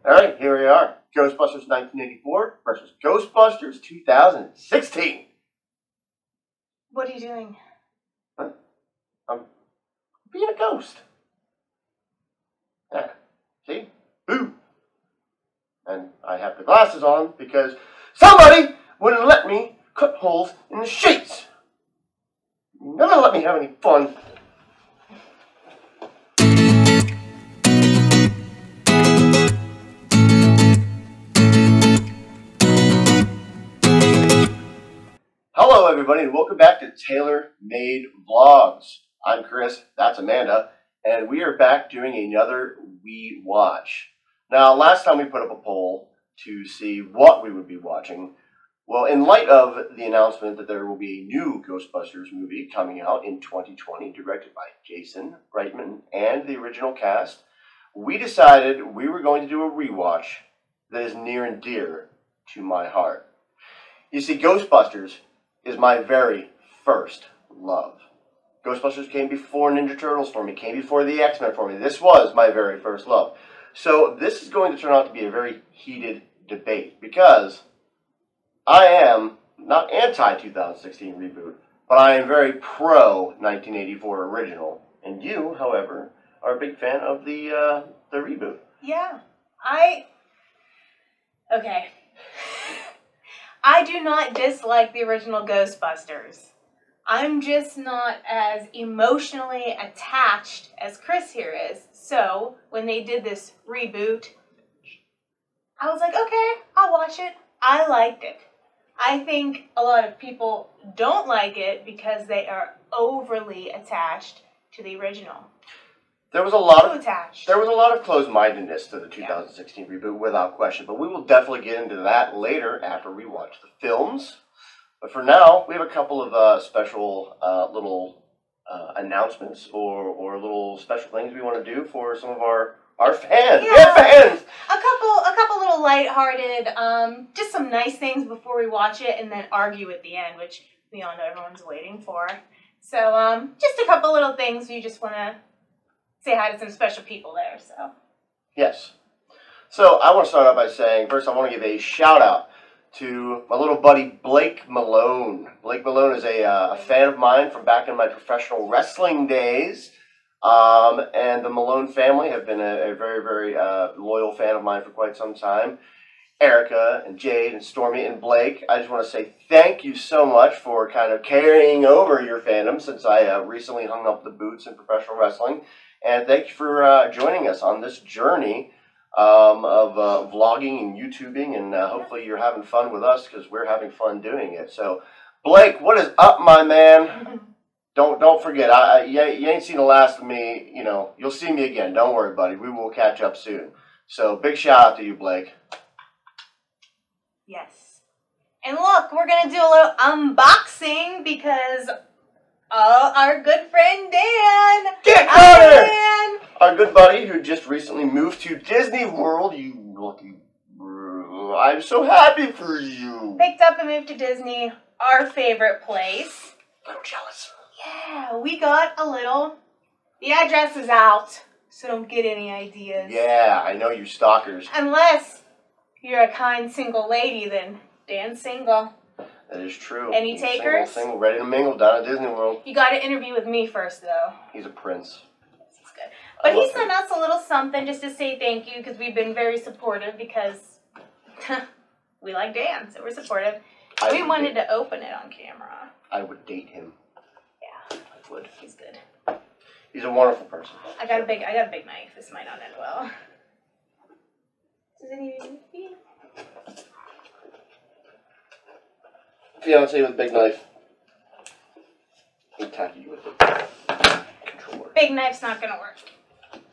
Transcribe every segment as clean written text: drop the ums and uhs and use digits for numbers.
Alright, here we are. Ghostbusters 1984 versus Ghostbusters 2016. What are you doing? I'm being a ghost. Yeah. See? Boo. And I have the glasses on because somebody wouldn't let me cut holes in the sheets. Never let me have any fun. Hello everybody and welcome back to Tailor Made Vlogs. I'm Chris, that's Amanda, and we are back doing another We Watch. Now last time we put up a poll to see what we would be watching. Well, in light of the announcement that there will be a new Ghostbusters movie coming out in 2020, directed by Jason Reitman and the original cast, we decided we were going to do a rewatch that is near and dear to my heart. You see, Ghostbusters is my very first love. Ghostbusters came before Ninja Turtles for me, came before the X-Men for me. This was my very first love. So this is going to turn out to be a very heated debate because I am not anti-2016 reboot, but I am very pro-1984 original. And you, however, are a big fan of the reboot. Yeah, okay. I do not dislike the original Ghostbusters. I'm just not as emotionally attached as Chris here is. So, when they did this reboot, I was like, okay, I'll watch it. I liked it. I think a lot of people don't like it because they are overly attached to the original. There was a lot of closed-mindedness to the 2016 reboot, without question. But we will definitely get into that later after we watch the films. But for now, we have a couple of special little announcements or little special things we want to do for some of our fans. Yeah. We have fans! A couple little lighthearted, just some nice things before we watch it, and then argue at the end, which we all know everyone's waiting for. So, just a couple little things we just want to say hi to some special people there, so. Yes. So, I want to start out by saying, first I want to give a shout-out to my little buddy, Blake Malone. Blake Malone is a fan of mine from back in my professional wrestling days. And the Malone family have been a very, very loyal fan of mine for quite some time. Erica and Jade and Stormy and Blake, I just want to say thank you so much for kind of carrying over your fandom since I recently hung up the boots in professional wrestling. And thank you for joining us on this journey of vlogging and YouTubing, and hopefully you're having fun with us because we're having fun doing it. So, Blake, what is up, my man? Don't forget, you ain't seen the last of me. You know, you'll see me again. Don't worry, buddy. We will catch up soon. So, big shout out to you, Blake. Yes. And look, we're going to do a little unboxing because our good friend Dan. Get Carter! Dan! Our good buddy who just recently moved to Disney World. You lucky. I'm so happy for you. Picked up and moved to Disney, our favorite place. I'm jealous. Yeah, we got a little. The address is out, so don't get any ideas. Yeah, I know you stalkers. Unless you're a kind single lady, then Dan's single. That is true. Any takers? Single, ready to mingle down at Disney World. You got to interview with me first, though. He's a prince. This is good. But he sent us a little something just to say thank you because we've been very supportive because we like Dan, so we're supportive. We wanted to open it on camera. I would date him. Yeah, I would. He's good. He's a wonderful person. I got a big knife. This might not end well. Does anything? Fiance with a big knife. Attack you with a controller. Big knife's not gonna work.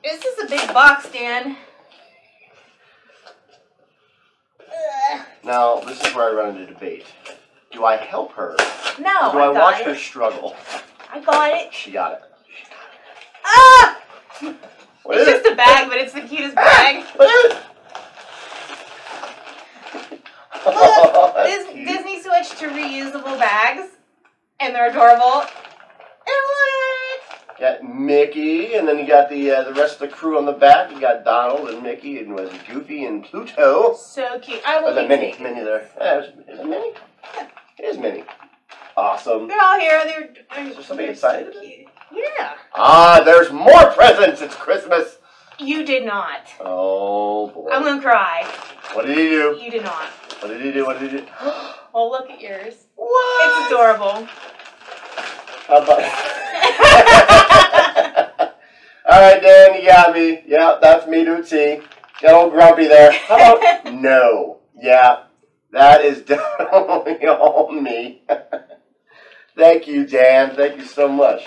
This is a big box, Dan. Now, this is where I run into debate. Do I help her? No, or do I watch her struggle? I got it. She got it. Ah! It's just a bag, but it's the cutest bag. Look, Disney switched to reusable bags, and they're adorable. And look! Yeah, Mickey, and then you got the rest of the crew on the back. You got Donald and Mickey, and was it Goofy and Pluto? So cute. I will There's a be Minnie. taking Minnie there. Yeah, is it Minnie? Yeah. It is Minnie. Awesome. They're all here. They're Is there somebody excited? cute. Yeah. Ah, there's more presents. It's Christmas. You did not. Oh boy. I'm gonna cry. What did he do? You did not. What did he do? What did he do? Well, look at yours. What? It's adorable. How about? All right, Dan, you got me. Yeah, that's me to a T. Got old Grumpy there. How about no? Yeah, that is definitely all me. Thank you, Dan. Thank you so much.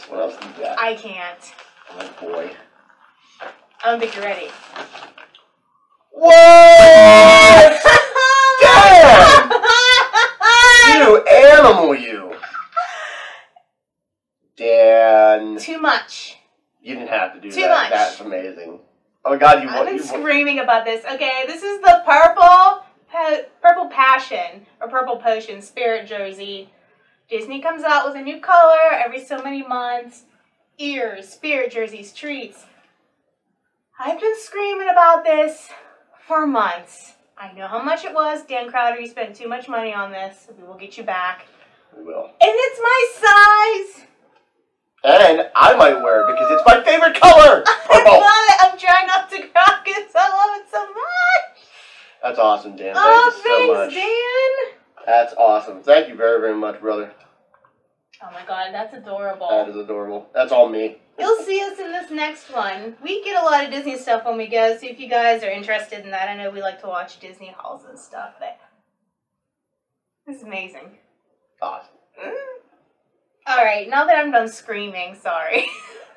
What else do you got? I can't. Oh boy. I don't think you're ready. What? Dan! You animal, you. Dan. Too much. You didn't have to do Too that. much. That's amazing. Oh God, I've been screaming about this. Okay, this is the purple passion or purple potion spirit jersey. Disney comes out with a new color every so many months. Ears, spirit jerseys, treats. I've been screaming about this for months. I know how much it was. Dan Crowder, you spent too much money on this. We will get you back. We will. And it's my size. And I might wear it because it's my favorite color. I Purple. love it. I'm trying not to cry because I love it so much. That's awesome, Dan. Oh, Thank you so thanks, much. Dan. That's awesome. Thank you very, very much, brother. Oh my God, that's adorable. That is adorable. That's all me. You'll see us in this next one. We get a lot of Disney stuff when we go, so if you guys are interested in that, I know we like to watch Disney hauls and stuff, but this is amazing. Awesome. Alright, now that I'm done screaming, sorry.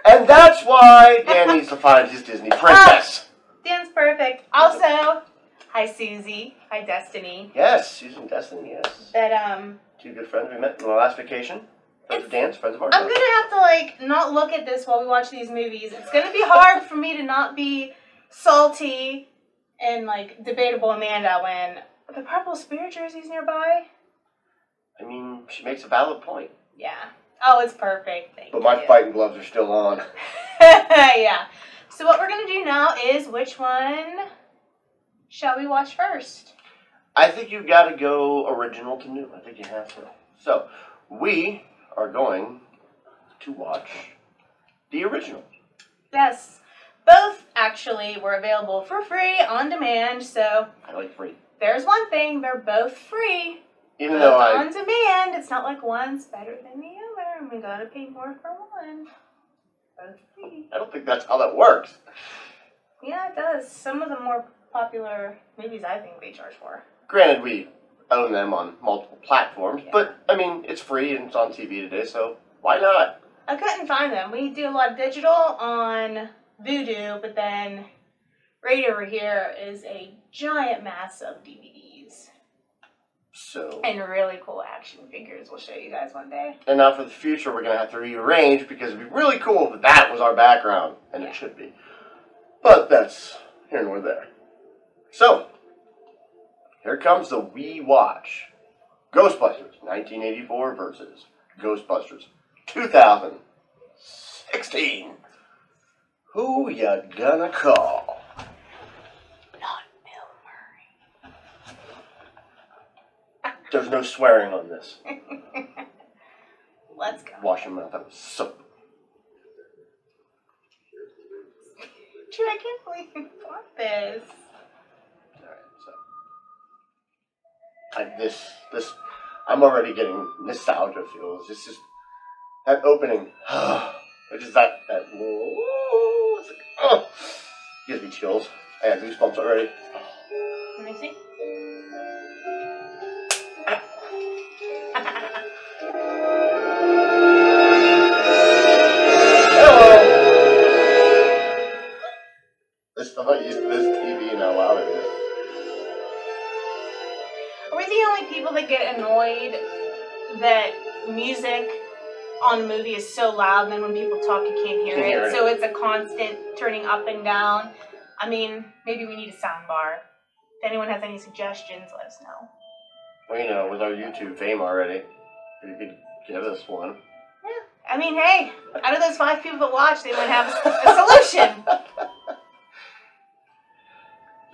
And that's why Dan needs to find his Disney princess. Dan's perfect. Also, hi Susie. Hi Destiny. Yes, Susan Destiny, yes. But, Two good friends we met on our last vacation. Friends of Dan's, friends of ours. I'm gonna have to, not look at this while we watch these movies. It's gonna be hard for me to not be salty and, debatable Amanda when the purple spirit jersey's nearby. I mean, she makes a valid point. Yeah. Oh, it's perfect. Thank But my you. fighting gloves are still on. Yeah. So what we're gonna do now is which one shall we watch first? I think you've got to go original to new. I think you have to. So, we are going to watch the original. Yes. Both actually were available for free on demand, so I like free. there's one thing, they're both free. Even Both though I... on demand. It's not like one's better than the other and we gotta pay more for one. Both free. I don't think that's how that works. Yeah, it does. Some of the more popular movies I think they charge for. Granted, we own them on multiple platforms, but, I mean, it's free and it's on TV today, so why not? I couldn't find them. We do a lot of digital on Vudu, but then right over here is a giant mass of DVDs. So... And really cool action figures. We'll show you guys one day. And now for the future, we're going to have to rearrange because it'd be really cool if that was our background. And it should be. But that's here nor there. So, here comes the We Watch. Ghostbusters 1984 versus Ghostbusters 2016. Who ya gonna call? Not Bill Murray. There's no swearing on this. Let's go. Wash your mouth out with soap. Dude, I can't believe you bought this. Alright, so. I'm already getting nostalgia feels. It's just that opening. Which is that it's like, oh, gives me chills. I have goosebumps already. Let me see. Hello. I'm not used to this TV and how loud it is. Are we the only people that get annoyed that music on a movie is so loud and then when people talk you can't hear it? So it's a constant turning up and down. I mean, maybe we need a sound bar. If anyone has any suggestions, let us know. Well, with our YouTube fame already, you could give us one. Yeah. I mean, hey, out of those 5 people that watch, they might have a solution.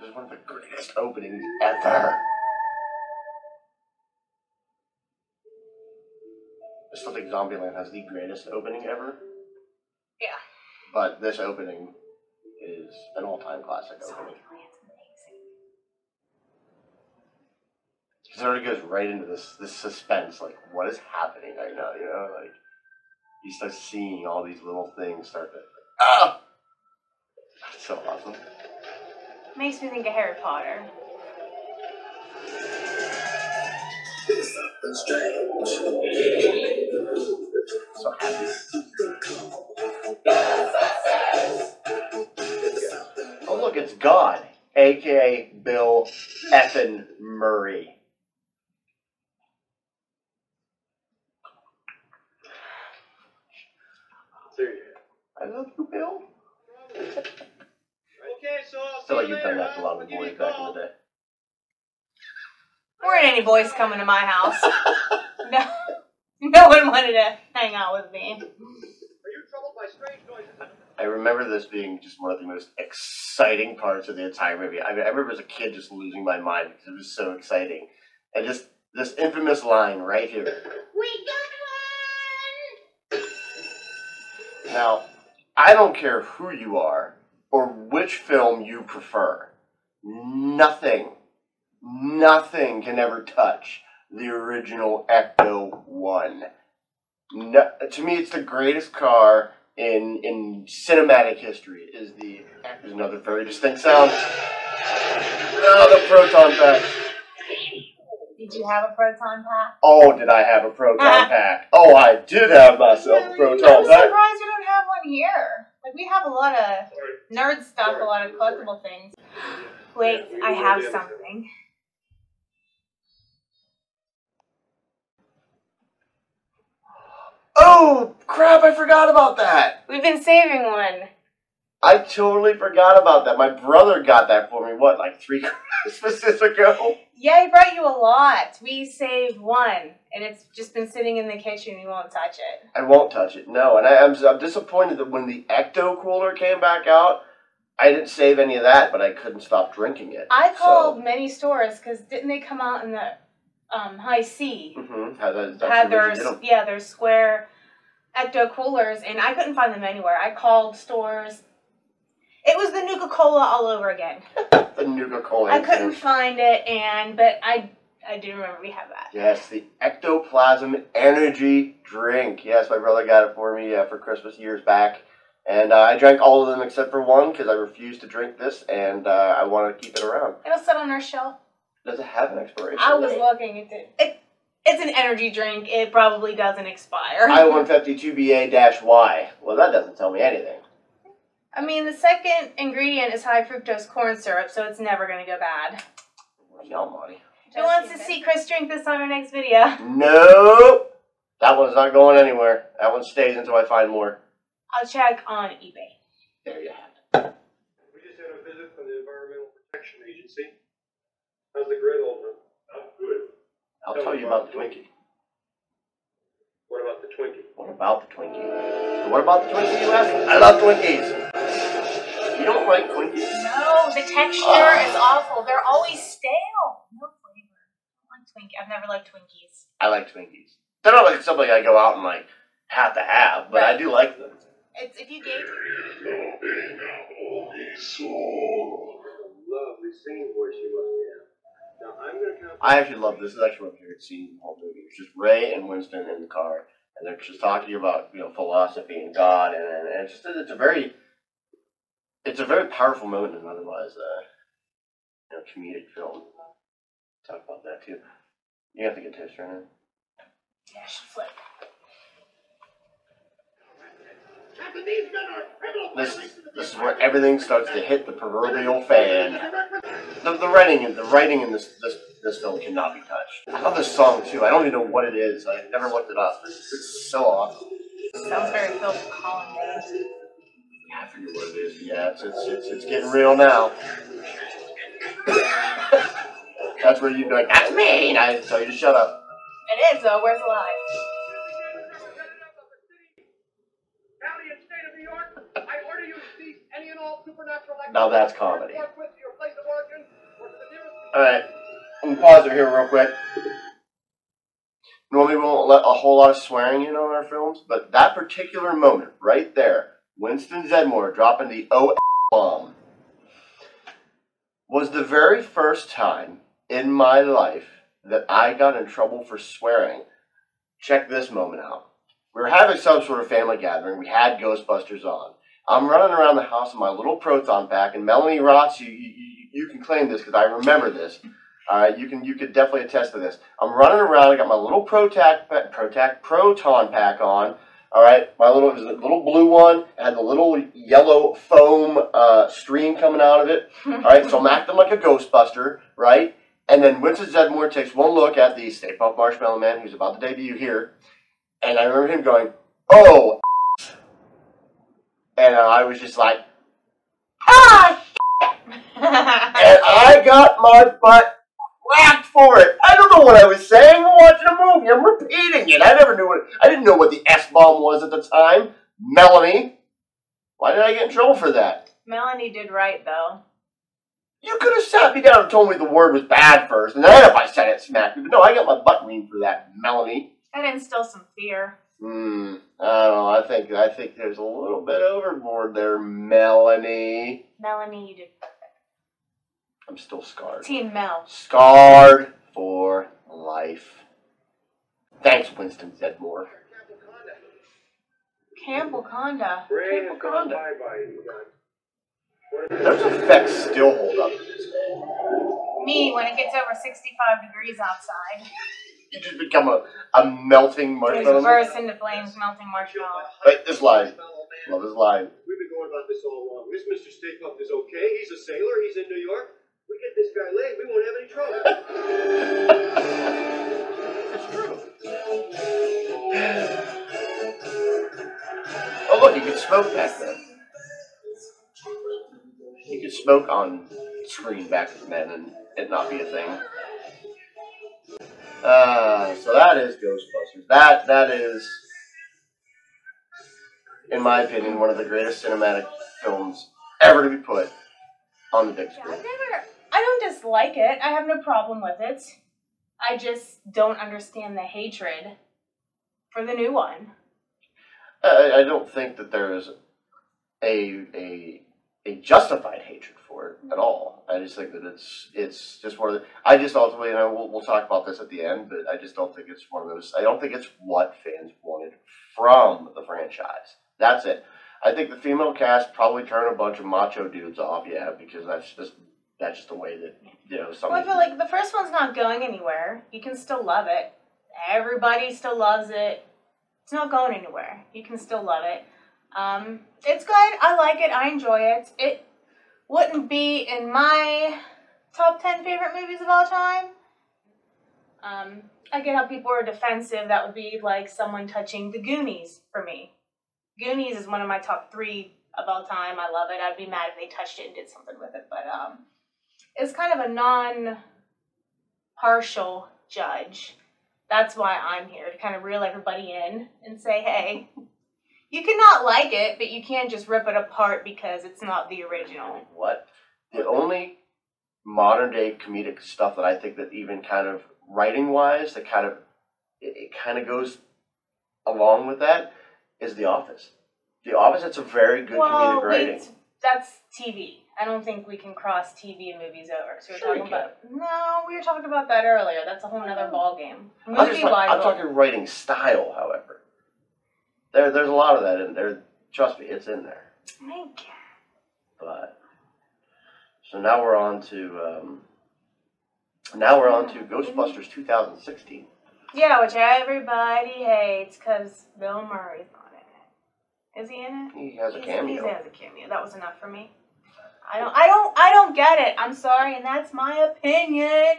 This is one of the greatest openings ever. I still think Zombieland has the greatest opening ever. Yeah. But this opening is an all-time classic opening. It already goes right into this suspense, like, what is happening right now, you know? Like, you start seeing all these little things start to, ah! That's so awesome. Makes me think of Harry Potter. So happy. Oh look, it's God, aka Bill effin' Murray. I love you, Bill. Okay, so I feel like you've done that to a lot of the boys back in the day. Weren't any boys coming to my house. No one wanted to hang out with me. Are you troubled by strange noises? I remember this being just one of the most exciting parts of the entire movie. I remember as a kid just losing my mind because it was so exciting. And just this infamous line right here. We got one! Now, I don't care who you are or which film you prefer. Nothing can ever touch the original Ecto-1. No, to me, it's the greatest car in cinematic history. There's another very distinct sound. Oh, the proton pack. Did you have a proton pack? Oh, did I have a proton pack? Oh, I did have myself a proton I'm pack. surprised you don't have one here. Like, we have a lot of nerd stuff, a lot of collectible things. Wait, I have something. Oh, crap, I forgot about that. We've been saving one. I totally forgot about that. My brother got that for me, what, like 3 Christmases ago? Yeah, he brought you a lot. We saved one, and it's just been sitting in the kitchen. You won't touch it. I won't touch it, no. And I'm disappointed that when the Ecto Cooler came back out, I didn't save any of that, but I couldn't stop drinking it. I called many stores, because didn't they come out in the High C? Mm-hmm. Had their square Ecto Coolers, and I couldn't find them anywhere. I called stores. It was the Nuka-Cola all over again. The Nuka-Cola. I couldn't find it, but I do remember we have that. Yes, the Ectoplasm Energy Drink. Yes, my brother got it for me for Christmas years back. And I drank all of them except for one because I refused to drink this, and I want to keep it around. It'll sit on our shelf. Does it have an expiration I was date? looking at it. It's an energy drink. It probably doesn't expire. I-152BA-Y. Well, that doesn't tell me anything. I mean, the second ingredient is high fructose corn syrup, so it's never going to go bad. No, Marty. Who wants to see Chris drink this on our next video? Nope. That one's not going anywhere. That one stays until I find more. I'll check on eBay. There you have it. We just had a visit from the Environmental Protection Agency. How's the grid holding? Not good. I'll tell you about the Twinkie. What about the Twinkie? What about the Twinkie? What about the Twinkie, you ask? I love Twinkies. You don't like Twinkies? No, the texture is awful. They're always stale. No flavor. I don't like Twinkie. I've never liked Twinkies. I like Twinkies. They're not like something I go out and like have to have, but Right. I do like them. It's if you gave. Lovely singing voice you must have. Now I'm going to count. I actually love this. This is actually one of my favorite scenes in the whole movie. It's just Ray and Winston in the car, and they're just talking about philosophy and God, and it's just it's a very powerful moment in an otherwise comedic film. Talk about that too. You have to get toast right now. Yeah, I should flip. This is where everything starts to hit the proverbial fan. The writing in this film cannot be touched. I love this song too. I don't even know what it is. I never looked it up. It's so awesome. Sounds very Phil Collins. Yeah, I forget what it is. Yeah, it's getting real now. That's where you'd be like, that's me, and I tell you to shut up. It is though. Where's the lie? Now that's comedy. Alright, I'm gonna pause it here real quick. Normally we won't let a whole lot of swearing in on our films, but that particular moment, right there, Winston Zedmore dropping the O-bomb, was the very first time in my life that I got in trouble for swearing. Check this moment out. We were having some sort of family gathering. We had Ghostbusters on. I'm running around the house in my little proton pack, and Melanie Rotz, you can claim this because I remember this. You could definitely attest to this. I'm running around. I got my little proton pack on. All right, it was a little blue one. It had the little yellow foam stream coming out of it. All right, so I'm acting like a Ghostbuster, right? And then Winston Zedmore takes one look at the Stay Puft Marshmallow Man, who's about to debut here, and I remember him going, "Oh," and I was just like, "Ah, shit!" And I got my butt whacked for it. I don't know what I was saying. I'm watching a movie. I'm repeating it. I didn't know what the S-bomb was at the time. Melanie, why did I get in trouble for that? Melanie did right, though. You could have sat me down and told me the word was bad first, and then if I said it, smacked me. But no, I got my butt reamed for that, Melanie. That instilled some fear. I don't know. I think there's a little bit overboard there, Melanie. Melanie, you did perfect. I'm still scarred. Team Mel. Scarred for life. Thanks, Winston Zedmore. Campbell Conda. Ray has gone bye-bye, you guys. Those effects still hold up. Me, when it gets over 65 degrees outside. You just become a melting marshmallow. Just burst into flames, melting marshmallow. Right, this line. Love this line. We've been going about this all wrong. This Mr. Stay Puft is okay. He's a sailor. He's in New York. We get this guy laid, we won't have any trouble. It's true. Oh, look, you could smoke back then. You could smoke on screen back then and it not be a thing. So that is Ghostbusters. That is, in my opinion, one of the greatest cinematic films ever to be put on the big screen. I don't dislike it. I have no problem with it. I just don't understand the hatred for the new one. I don't think that there is a justified hatred for it at all. I just think that it's just one of the. I just ultimately, and we'll talk about this at the end, but I just don't think it's one of those. I don't think it's what fans wanted from the franchise. That's it. I think the female cast probably turned a bunch of macho dudes off, yeah, because that's just the way that some. Well, I feel like the first one's not going anywhere. You can still love it. Everybody still loves it. It's not going anywhere. You can still love it. It's good. I like it. I enjoy it. It wouldn't be in my top 10 favorite movies of all time. I get how people are defensive. That would be like someone touching The Goonies for me. Goonies is one of my top 3 of all time. I love it. I'd be mad if they touched it and did something with it. But it's kind of a non-partial judge. That's why I'm here, to kind of reel everybody in and say, hey, you cannot like it, but you can't just rip it apart because it's not the original. What? The only modern day comedic stuff that I think that even kind of writing wise that it kind of goes along with that is The Office. The Office, it's a very good comedic writing. That's TV. I don't think we can cross TV and movies over. So we were talking about that earlier. That's a whole other ballgame. I'm talking writing style, however. There's a lot of that in there. Trust me, it's in there. Thank you. But so now we're on to Ghostbusters 2016. Yeah, which everybody hates because Bill Murray's not in it. Is he in it? He has a cameo. He has a cameo. That was enough for me. I don't get it. I'm sorry, and that's my opinion.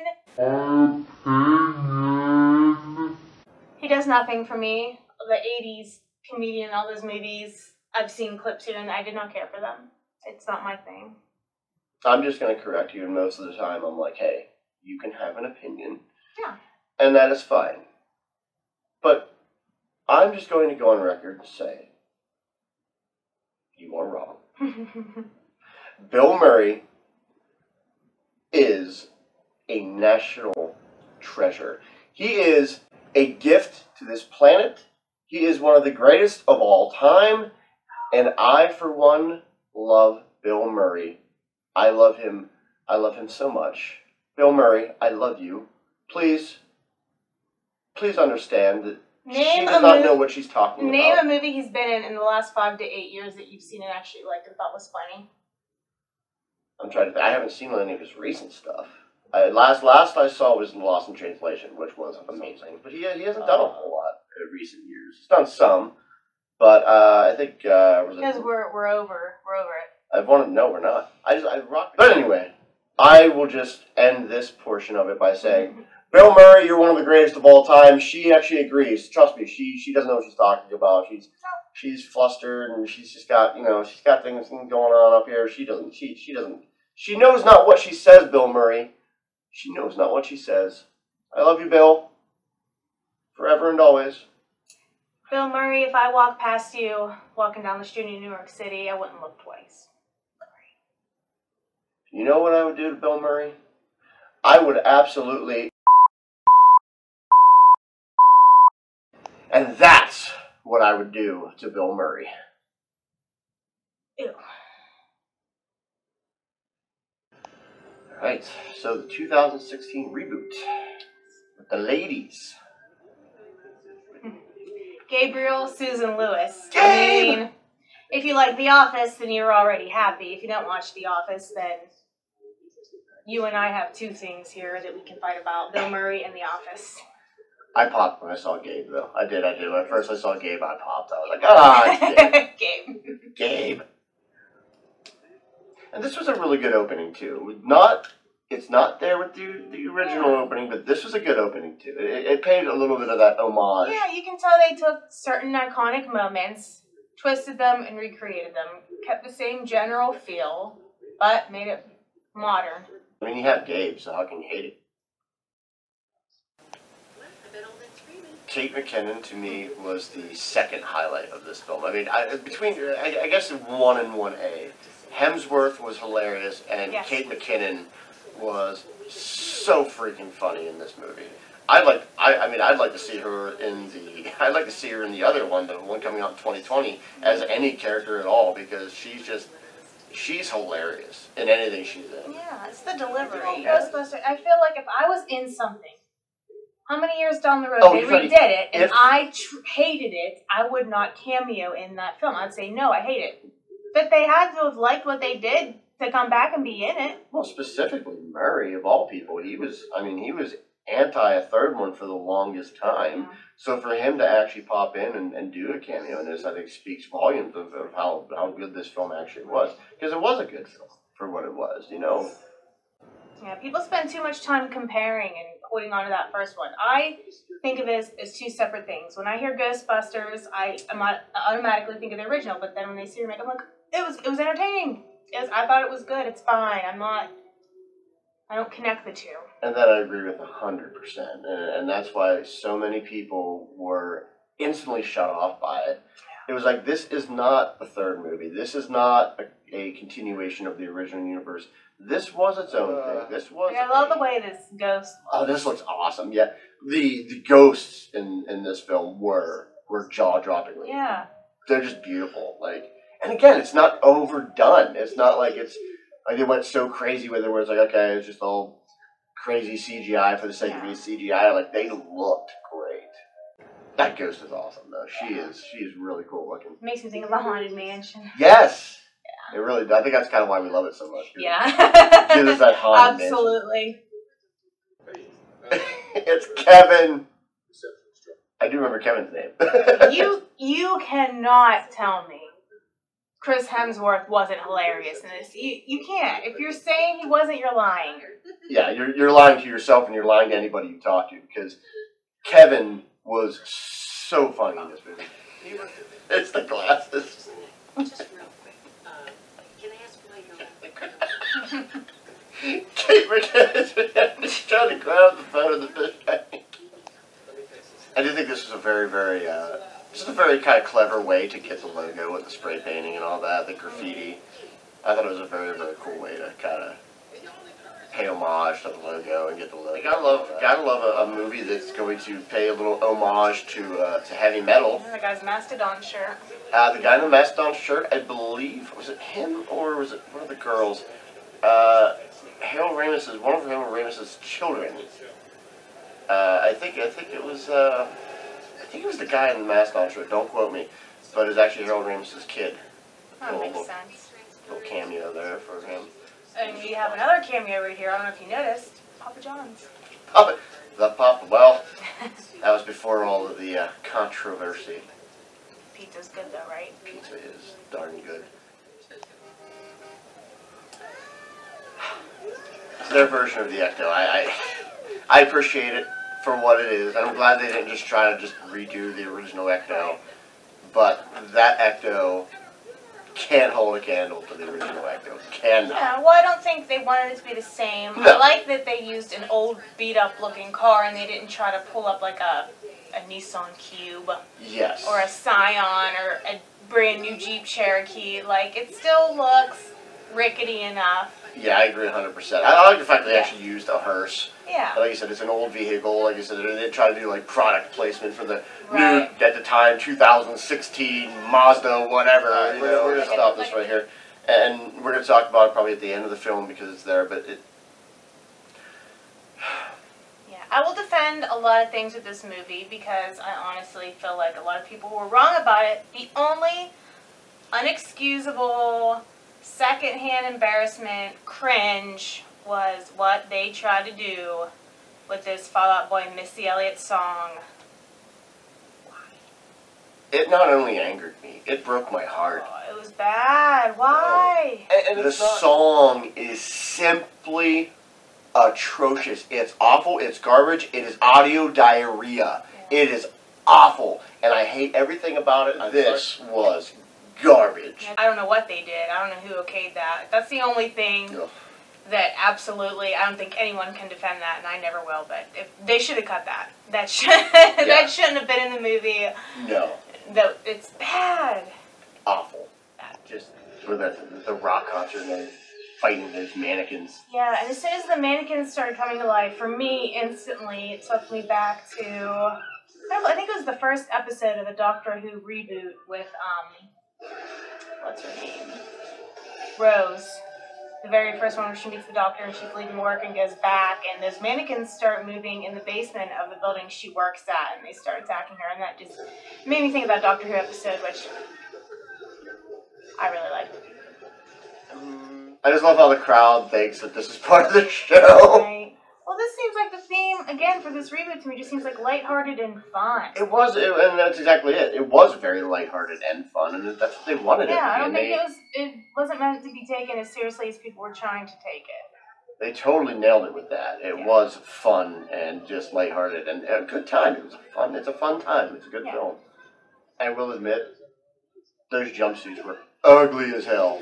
He does nothing for me. The 80s comedian, all those movies, I've seen clips here, and I did not care for them. It's not my thing. I'm just going to correct you, and most of the time I'm like, hey, you can have an opinion. Yeah. And that is fine. But I'm just going to go on record and say, you are wrong. Bill Murray is a national treasure. He is a gift to this planet. He is one of the greatest of all time. And I, for one, love Bill Murray. I love him. I love him so much. Bill Murray, I love you. Please understand that she does not know what she's talking about. Name a movie he's been in the last 5 to 8 years that you've seen and actually liked and thought was funny. I'm trying to think. I haven't seen any of his recent stuff. Last I saw was Lost in Translation, which was amazing. But he hasn't done a whole lot in recent years. He's done some, but I think because we're over it. No, we're not. I rock. But anyway, I will just end this portion of it by saying, Bill Murray, you're one of the greatest of all time. She actually agrees. Trust me, she doesn't know what she's talking about. She's flustered and she's just got she's got things going on up here. She doesn't. She knows not what she says, Bill Murray. She knows not what she says. I love you, Bill. Forever and always. Bill Murray, if I walk past you walking down the street in New York City, I wouldn't look twice. You know what I would do to Bill Murray? I would absolutely... And that's what I would do to Bill Murray. Ew. Alright, so the 2016 reboot with the ladies. Gabriel, Susan Lewis. Gabe! I mean, if you like The Office, then you're already happy. If you don't watch The Office, then you and I have two things here that we can fight about. Bill Murray and The Office. I popped when I saw Gabe, though. I did. When first I saw Gabe, I popped. I was like, it's Gabe. Gabe. Gabe. And this was a really good opening, too. It's not there with the original opening, but this was a good opening, too. It paid a little bit of that homage. Yeah, you can tell they took certain iconic moments, twisted them, and recreated them. Kept the same general feel, but made it modern. I mean, you have Gabe, so how can you hate it? Kate McKinnon, to me, was the second highlight of this film. I mean, I guess 1 and 1A. Hemsworth was hilarious, and yes. Kate McKinnon was so freaking funny in this movie. I'd like to see her in the other one, the one coming out in 2020, as any character at all, because she's hilarious in anything she's in. Yeah, it's the delivery. Ghostbusters, I feel like if I was in something, how many years down the road they redid it, and I hated it, I would not cameo in that film. I'd say, no, I hate it. But they had to have liked what they did to come back and be in it. Well, specifically Murray, of all people, he was anti a third one for the longest time. Yeah. So for him to actually pop in and do a cameo in this, I think speaks volumes of how good this film actually was. Because it was a good film for what it was, Yeah, people spend too much time comparing and holding on to that first one. I think of it as two separate things. When I hear Ghostbusters, I automatically think of the original, but then when they see remake, I'm like, it was entertaining. I thought it was good. It's fine. I don't connect the two. And that I agree with 100%. And that's why so many people were instantly shut off by it. It was like, this is not a third movie. This is not a continuation of the original universe. This was its own thing. I love the way this ghost looks. Oh, this looks awesome. Yeah. The ghosts in this film were jaw-droppingly. Yeah. They're just beautiful. And again, it's not overdone. It's not like they went so crazy with it where it's like, okay, it's just all crazy CGI for the sake of being CGI. They looked great. That ghost is awesome, though. She is really cool looking. Makes me think of a Haunted Mansion. Yes. Yeah. It really does. I think that's kind of why we love it so much. Yeah. Gives us that Haunted Mansion. Absolutely. It's Kevin. I do remember Kevin's name. You cannot tell me Chris Hemsworth wasn't hilarious in this. You can't. If you're saying he wasn't, you're lying. Yeah, you're lying to yourself and you're lying to anybody you talk to, because Kevin was so funny in this movie. It's the glasses. Just real quick, can I ask why you're Kate McKinnon trying to grab the phone of the fish tank. I do think this was a very, very, kind of clever way to get the logo with the spray painting and all that, the graffiti. I thought it was a very, very cool way to kind of pay homage to the logo and get the logo. Gotta love a movie that's going to pay a little homage to heavy metal. The guy's Mastodon shirt. The guy in the Mastodon shirt, I believe, was it him or was it one of the girls? Harold Ramis is one of Harold Ramis's children. I think it was the guy in the Mastodon shirt. Don't quote me, but it was actually Harold Ramis's kid. That makes sense. Little cameo there for him. And we have another cameo right here. I don't know if you noticed. Papa John's. Well, that was before all of the controversy. Pizza's good though, right? Pizza is darn good. It's their version of the Ecto. I appreciate it for what it is. I'm glad they didn't just try to just redo the original Ecto. But that Ecto can't hold a candle to the original Ecto. Cannot. Yeah, well, I don't think they wanted it to be the same. No. I like that they used an old, beat-up looking car and they didn't try to pull up like a Nissan Cube. Yes. Or a Scion or a brand new Jeep Cherokee. Like, it still looks rickety enough. Yeah, I agree 100%. I like the fact that they actually used a hearse. Yeah. Like I said, it's an old vehicle. Like I said, they didn't try to do like product placement for the Right. new, at the time, 2016 Mazda, whatever. We're going to stop this right here. And we're going to talk about it probably at the end of the film because it's there, but it... Yeah, I will defend a lot of things with this movie because I honestly feel like a lot of people were wrong about it. The only unexcusable secondhand embarrassment cringe was what they tried to do with this Fall Out Boy Missy Elliott song. It not only angered me, it broke my heart. Oh, it was bad. Why? The song is simply atrocious. It's awful. It's garbage. It is audio diarrhea. Yeah. It is awful. And I hate everything about it. This was garbage. I don't know what they did. I don't know who okayed that. That's the only thing Ugh. that absolutely, I don't think anyone can defend that, and I never will, but if they should have cut that. That shouldn't have been in the movie. No. It's bad. Awful. Just for the rock concert and then fighting those mannequins. Yeah, and as soon as the mannequins started coming to life, for me, instantly, it took me back to, I think it was the first episode of the Doctor Who reboot with, what's her name? Rose. The very first one where she meets the Doctor and she's leaving work and goes back, and those mannequins start moving in the basement of the building she works at, and they start attacking her, and that just made me think of that Doctor Who episode, which I really liked. I just love how the crowd thinks that this is part of the show. Right. Well, this seems like the theme, again, for this reboot to me, just seems like lighthearted and fun. It was, and that's exactly it. It was very lighthearted and fun, and that's what they wanted it to be. Yeah, I don't think it wasn't meant to be taken as seriously as people were trying to take it. They totally nailed it with that. It was fun and just lighthearted and a good time. It's a fun time. It's a good film. I will admit, those jumpsuits were ugly as hell.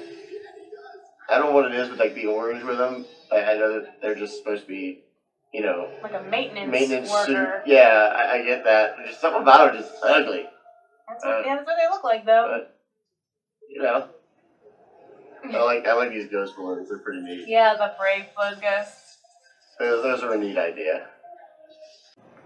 I don't know what it is with like the orange with them. I know that they're just supposed to be, you know, like a maintenance suit. worker. Yeah, I get that. There's just something about it just ugly. That's what they look like, though. But, you know, I like these ghost balloons. They're pretty neat. Yeah, the brave bug ghosts. Those are a neat idea.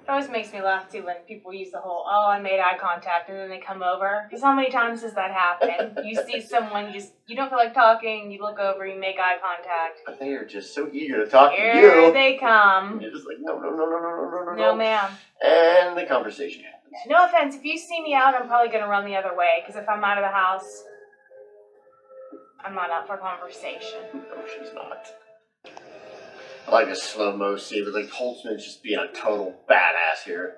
It always makes me laugh, too, when people use the whole, oh, I made eye contact, and then they come over. Because how many times does that happen? You see someone, you don't feel like talking, you look over, you make eye contact. But they are just so eager to talk to you. Here they come. You're just like, no. No, ma'am. And the conversation happens. No offense, if you see me out, I'm probably going to run the other way. Because if I'm out of the house, I'm not out for conversation. No, she's not. I like a slow-mo scene with like Holtzman just being a total badass here.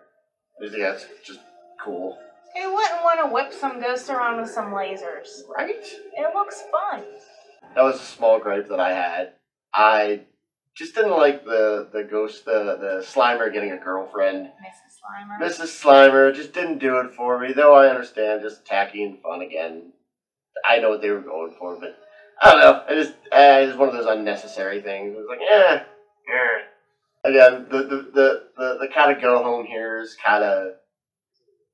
I think that's just cool. Who wouldn't want to whip some ghosts around with some lasers? Right? It looks fun. That was a small gripe that I had. I just didn't like the ghost, the Slimer getting a girlfriend. Mrs. Mrs. Slimer just didn't do it for me, though I understand, just tacky and fun again. I know what they were going for, but I don't know. It's one of those unnecessary things. It was like, Again, the kind of go home here is kind of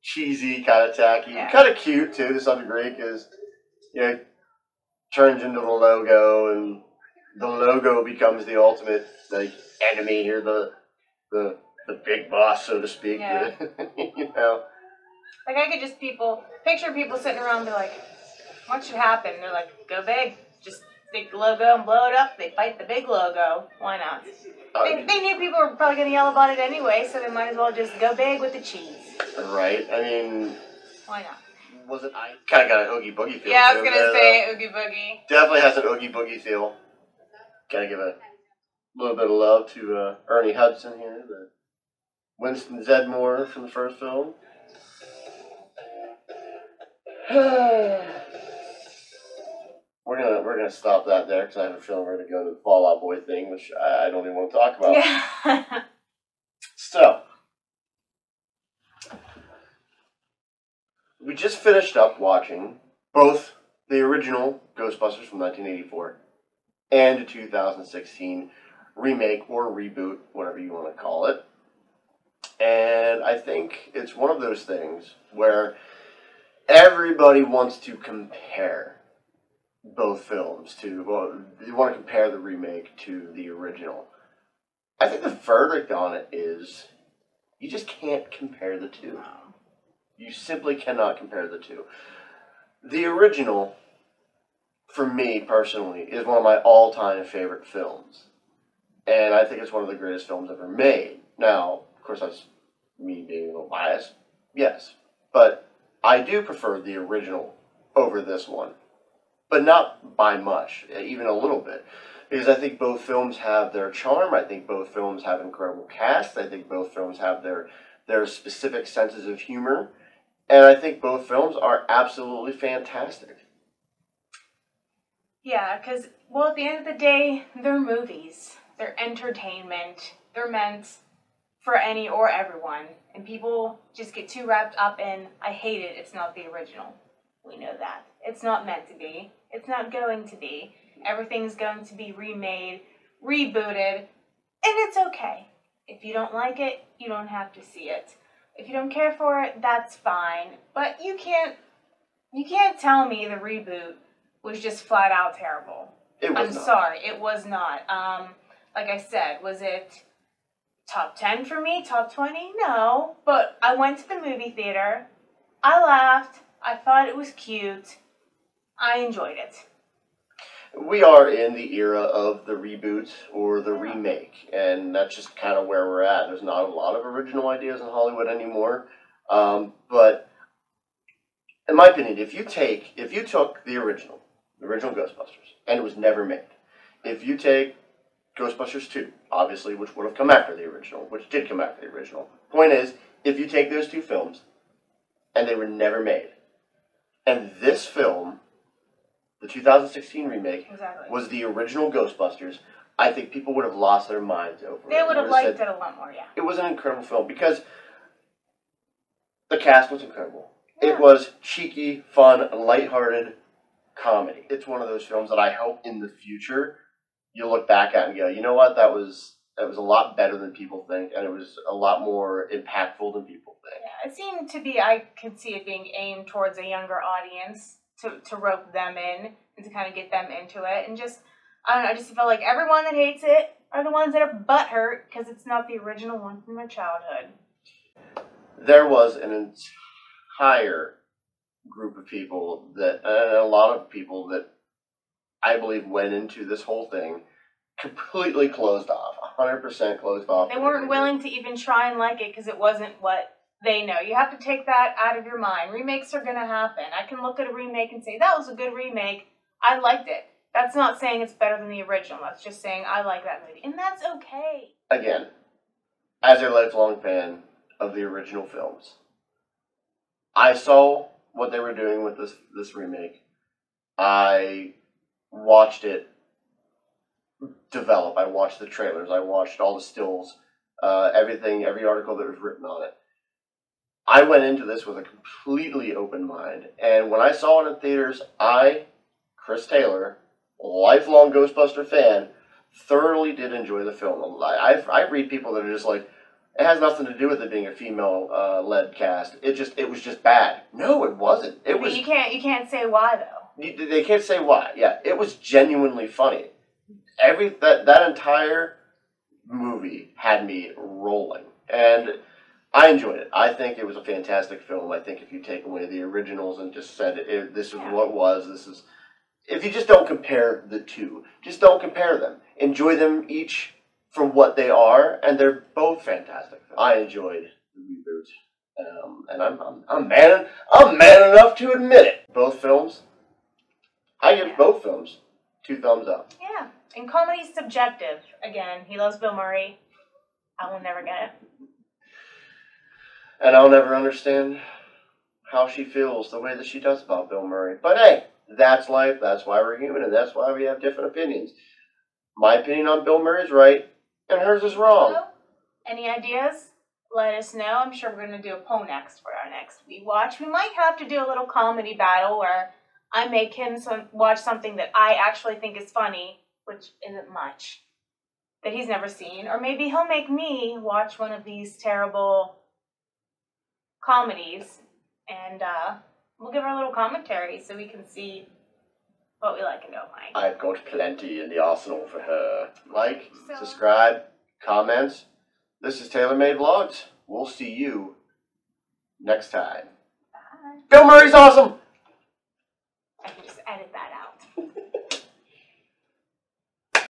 cheesy, kind of tacky, kind of cute too to some degree, because you know turns into the logo, and the logo becomes the ultimate like enemy here, the big boss, so to speak. Yeah. You know. Like, I could just picture people sitting around and be like, what should happen? They're like, go big. Just take the logo and blow it up. They fight the big logo. Why not? They knew people were probably going to yell about it anyway, so they might as well just go big with the cheese. Right. I mean... Why not? Was it? I kind of got an Oogie Boogie feel. Yeah, I was going to say Oogie Boogie. Definitely has an Oogie Boogie feel. Gotta give a little bit of love to Ernie Hudson here, the Winston Zedmore from the first film. We're gonna stop that there because I have a feeling we're gonna go to the Fall Out Boy thing, which I don't even want to talk about. Yeah. So we just finished up watching both the original Ghostbusters from 1984 and a 2016 remake or reboot, whatever you want to call it. And I think it's one of those things where everybody wants to compare both films you want to compare the remake to the original. I think the verdict on it is you just can't compare the two. You simply cannot compare the two. The original, for me personally, is one of my all-time favorite films. And I think it's one of the greatest films ever made. Now, of course, that's me being a little biased. Yes. But I do prefer the original over this one. But not by much, even a little bit. Because I think both films have their charm. I think both films have incredible casts. I think both films have their specific senses of humor. And I think both films are absolutely fantastic. Yeah, because, well, at the end of the day, they're movies. They're entertainment. They're meant for any or everyone. And people just get too wrapped up in, I hate it, it's not the original. We know that. It's not meant to be. It's not going to be. Everything's going to be remade, rebooted, and it's okay. If you don't like it, you don't have to see it. If you don't care for it, that's fine. But you can't tell me the reboot was just flat out terrible. I'm sorry, it was not. Like I said, was it top 10 for me? Top 20? No. But I went to the movie theater. I laughed. I thought it was cute. I enjoyed it. We are in the era of the reboot or the remake, and that's just kind of where we're at. There's not a lot of original ideas in Hollywood anymore, but in my opinion, if you took the original Ghostbusters, and it was never made, if you take Ghostbusters 2, obviously, which would have come after the original, which did come after the original. Point is, if you take those two films, and they were never made, and this film, the 2016 remake, was the original Ghostbusters, I think people would have lost their minds over it. They would have liked it a lot more, yeah. It was an incredible film because the cast was incredible. Yeah. It was cheeky, fun, lighthearted comedy. It's one of those films that I hope in the future you'll look back at and go, you know what, that was a lot better than people think, and it was a lot more impactful than people think. Yeah, it seemed to be, I could see it being aimed towards a younger audience to rope them in and to kind of get them into it. And just, I don't know, I just felt like everyone that hates it are the ones that are butthurt because it's not the original one from their childhood. There was an entire group of people and a lot of people that I believe went into this whole thing completely closed off, 100% closed off. They weren't willing to even try and like it because it wasn't what they know. You have to take that out of your mind. Remakes are going to happen. I can look at a remake and say, that was a good remake. I liked it. That's not saying it's better than the original. That's just saying I like that movie. And that's okay. Again, as a lifelong fan of the original films, I saw what they were doing with this remake. I watched it develop. I watched the trailers. I watched all the stills, everything, every article that was written on it. I went into this with a completely open mind, and when I saw it in theaters, Chris Taylor, a lifelong Ghostbuster fan, thoroughly did enjoy the film. I read people that are just like, it has nothing to do with it being a female led cast. It was just bad. No, it wasn't. You can't say why though. They can't say why. Yeah, it was genuinely funny. That entire movie had me rolling, and I enjoyed it. I think it was a fantastic film. I think if you take away the originals and just said this is what it was, this is. If you just don't compare the two, just don't compare them. Enjoy them each for what they are, and they're both fantastic. I enjoyed the reboot, and I'm man enough to admit it. Both films, I give both films 2 thumbs up. Yeah, and comedy's subjective. Again, he loves Bill Murray. I will never get it. And I'll never understand how she feels the way that she does about Bill Murray. But hey, that's life, that's why we're human, and that's why we have different opinions. My opinion on Bill Murray is right, and hers is wrong. Any ideas? Let us know. I'm sure we're going to do a poll next for our next We Watch. We might have to do a little comedy battle where I make him watch something that I actually think is funny, which isn't much, that he's never seen. Or maybe he'll make me watch one of these terrible comedies, and we'll give our little commentary so we can see what we like and don't like. I've got plenty in the arsenal for her. Like, subscribe, comments. This is Taylor Made Vlogs. We'll see you next time. Bye. Bill Murray's awesome! I can just edit that